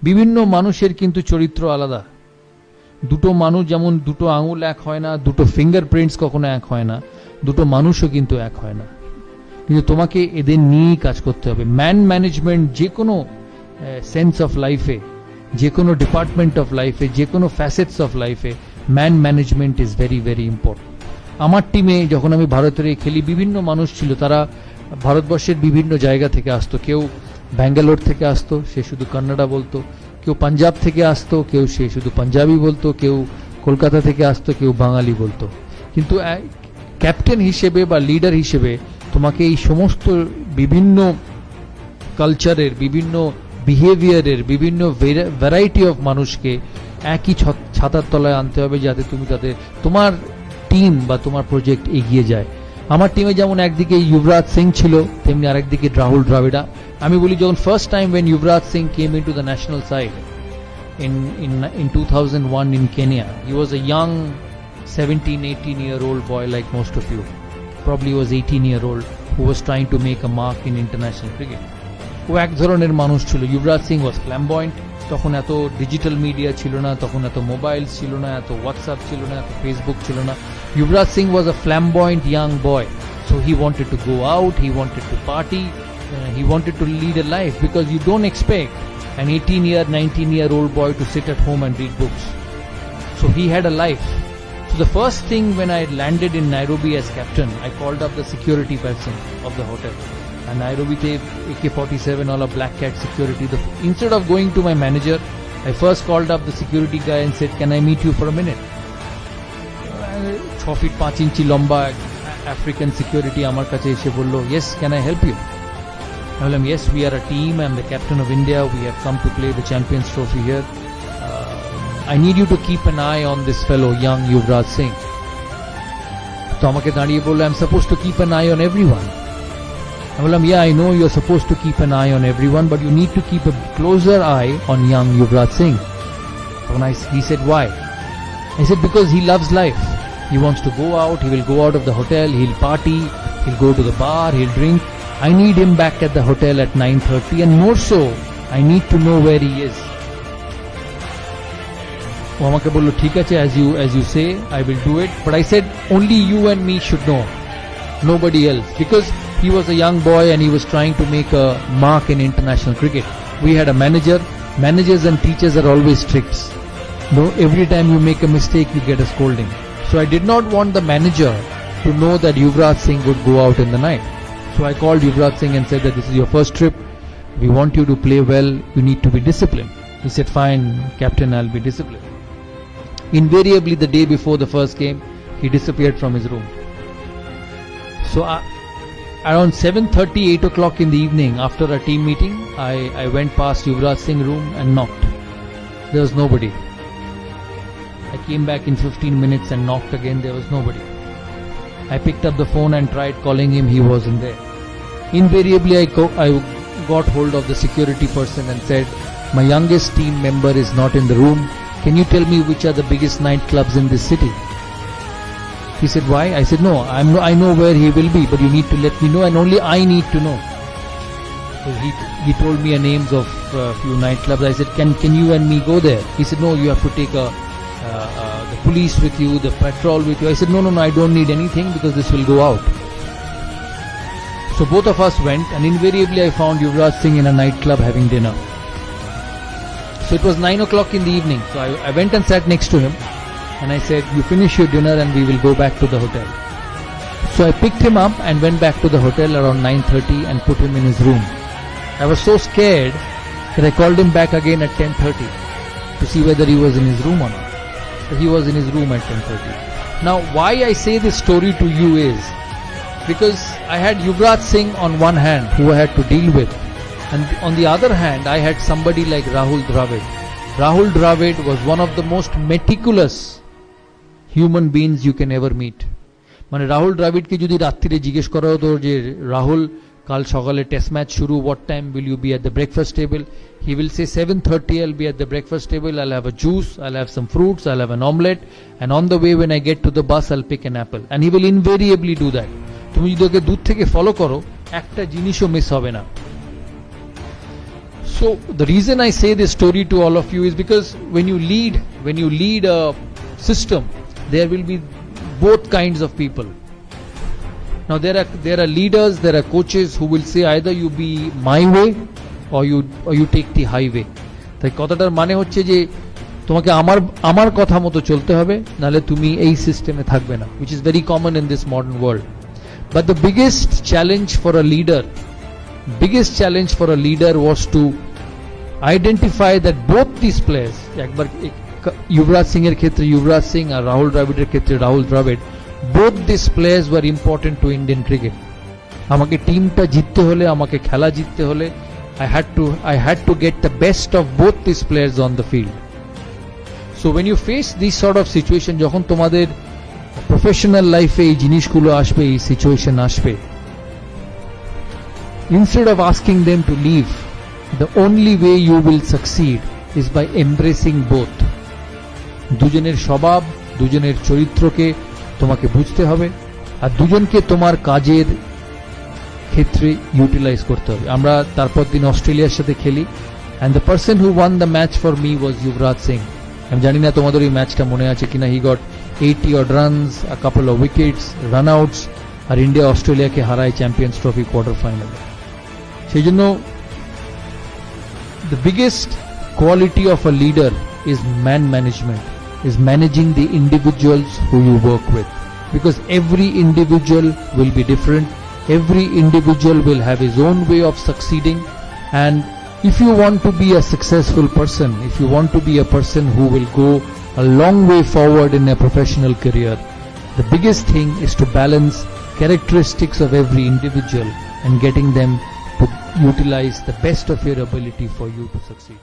বিভিন্ন মানুষের কিন্তু চরিত্র আলাদা। দুটো মানুষ যেমন দুটো আঙুল এক হয় না, দুটো ফিঙ্গারপ্রিন্টস কখনো এক হয় না, দুটো মানুষও কিন্তু এক হয় না। কিন্তু তোমাকে এদের নিয়েই কাজ করতে হবে। ম্যান ম্যানেজমেন্ট যে কোনো সেন্স অফ লাইফে, যে কোনো ডিপার্টমেন্ট অফ লাইফে, যে কোনো ফ্যাসেটস অফ লাইফে man management is very very important. আমার টিমে যখন আমি ভারতের খেলি, বিভিন্ন মানুষ ছিল, তারা ভারতবর্ষের বিভিন্ন জায়গা থেকে আসতো। কেউ ব্যাঙ্গালোর থেকে আসতো, সে শুধু কন্নড়া বলতো। কেউ পাঞ্জাব থেকে আসতো, কেউ সে শুধু পাঞ্জাবি বলতো। কেউ কলকাতা থেকে আসতো, কেউ বাঙালি বলতো। কিন্তু ক্যাপ্টেন হিসেবে বা লিডার হিসেবে তোমাকে এই সমস্ত বিভিন্ন কালচারের, বিভিন্ন বিহেভিয়ারের, বিভিন্ন ভ্যারাইটি অফ মানুষকে একই ছাতার তলায় আনতে হবে, যাতে তুমি তোমার টিম বা তোমার প্রজেক্ট এগিয়ে যায়। আমার টিমে যেমন একদিকে যুবরাজ সিং ছিল, তেমনি আরেকদিকে রাহুল দ্রাবিড়া। আমি বলি, যখন first time when Yuvraj Singh came into the national side in 2001 in Kenya, he was a young 17-18-year-old boy like most of you. Probably was 18-year-old who was trying to make a mark in international cricket. ও এক ধরনের মানুষ ছিল। যুবরাজ সিং ওয়াজ flamboyant. তখন এত digital media ছিল না, তখন এত মোবাইল ছিল না, এত হোয়াটসঅ্যাপ ছিল না, এত ফেসবুক ছিল না। Yuvraj Singh was a flamboyant young boy, so he wanted to go out, he wanted to party, he wanted to lead a life, because you don't expect an 19-year-old boy to sit at home and read books. So he had a life. So the first thing when I landed in Nairobi as captain, I called up the security person of the hotel. And Nairobi te AK-47 all a black cat security. Instead of going to my manager, I first called up the security guy and said, "Can I meet you for a minute?" 6 feet 5 inch লম্বা African security আমার কাছে এসে বলল, "Yes, can I help you?" I told him, "Yes, we are a team. I'm the captain of India. We have come to play the Champions Trophy here. I need you to keep an eye on this fellow, young Yuvraj Singh." তো আমাকে দাঁড়িয়ে বলল, "I'm supposed to keep an eye on everyone." I told him, "Yeah, I know you're supposed to keep an eye on everyone, but you need to keep a closer eye on young Yuvraj Singh." He said, "Why?" I said, "Because he loves life. He wants to go out, he will go out of the hotel, he'll party, he'll go to the bar, he'll drink. I need him back at the hotel at 9:30, and more so, I need to know where he is." ও আমাকে বলল, "ঠিক আছে, as you say, I will do it." But I said, "Only you and me should know, nobody else." Because he was a young boy and he was trying to make a mark in international cricket. We had a manager. Managers and teachers are always strict. No, every time you make a mistake, you get a scolding. So I did not want the manager to know that Yuvraj Singh would go out in the night. So I called Yuvraj Singh and said that this is your first trip. We want you to play well. You need to be disciplined. He said, "Fine, Captain, I'll be disciplined." Invariably, the day before the first game, he disappeared from his room. So around 7:30, 8 o'clock in the evening, after a team meeting, I went past Yuvraj Singh's room and knocked. There was nobody. I came back in 15 minutes and knocked again. There was nobody. I picked up the phone and tried calling him. He wasn't there. Invariably, I got hold of the security person and said, "My youngest team member is not in the room. Can you tell me which are the biggest nightclubs in this city?" He said, "Why?" I said, "No, I know where he will be, but you need to let me know, and only I need to know." So he told me names of a few nightclubs. I said, "Can you and me go there?" He said, "No, you have to take the police with you, the patrol with you." I said, No, I don't need anything, because this will go out." So both of us went, and invariably I found Yuvraj Singh in a nightclub having dinner. So it was 9 o'clock in the evening. So I went and sat next to him, and I said, "You finish your dinner and we will go back to the hotel." So I picked him up and went back to the hotel around 9:30 and put him in his room. I was so scared that I called him back again at 10:30 to see whether he was in his room or not. So he was in his room at 10:30. Now, why I say this story to you is because I had Yuvraj Singh on one hand, who I had to deal with, and on the other hand, I had somebody like Rahul Dravid. Rahul Dravid was one of the most meticulous human beings you can ever meet. মানে রাহুল দ্রাবিড়কে যদি রাত্রিরে জিজ্ঞেস করা হতো যে, "রাহুল, কাল সকালে test match শুরু, what time will you be at the breakfast table?" He will say 7:30 I'll be at the breakfast table, I'll have a juice, I'll have some fruits, I'll have an omelette, and on the way when I get to the bus I'll pick an apple. And he will invariably do that. তুমি যদি ওকে দূর থেকে follow করো, একটা জিনিসও miss হবে না। So So the reason I say this story to all of you is because when you lead a system, there will be both kinds of people. Now there are leaders, there are coaches who will say either you be my way or you take the highway. তাই কথাটার মানে হচ্ছে যে তোমাকে আমার কথা মতো চলতে হবে, নালে তুমি এই সিস্টেমে থাকবে না, which is very common in this modern world. But the biggest challenge for a leader was to identify that both these players, একবার युवराज सिंह এর ক্ষেত্রে युवराज সিং আর রাহুল দ্রাবিড়ের ক্ষেত্রে Rahul Dravid, both these players were important to Indian cricket. আমাকে টিমটা জিততে হলে, আমাকে খেলা জিততে হলে I had to get the best of both these players on the field. So when you face this sort of situation, যখন তোমাদের প্রফেশনাল লাইফে এই জিনিসগুলো আসবে, এই সিচুয়েশন আসবে, instead of asking them to leave, the only way you will succeed is by embracing both. দুজনের স্বভাব, দুজনের চরিত্রকে তোমাকে বুঝতে হবে আর দুজনকে তোমার কাজের ক্ষেত্রে ইউটিলাইজ করতে হবে। আমরা তারপর দিন অস্ট্রেলিয়ার সাথে খেলি, and the person who won the match for me was Yuvraj Singh. আমি জানি না তোমাদের ওই ম্যাচটা মনে আছে কিনা। he got 80 odd runs, a couple of wickets, run outs, আর ইন্ডিয়া অস্ট্রেলিয়াকে হারায় চ্যাম্পিয়ন্স ট্রফি কোয়ার্টার ফাইনালে। সেই জন্য the biggest quality of a leader is man management, is managing the individuals who you work with, because every individual will be different, every individual will have his own way of succeeding, and if you want to be a successful person, if you want to be a person who will go a long way forward in a professional career, the biggest thing is to balance characteristics of every individual and getting them to utilize the best of your ability for you to succeed.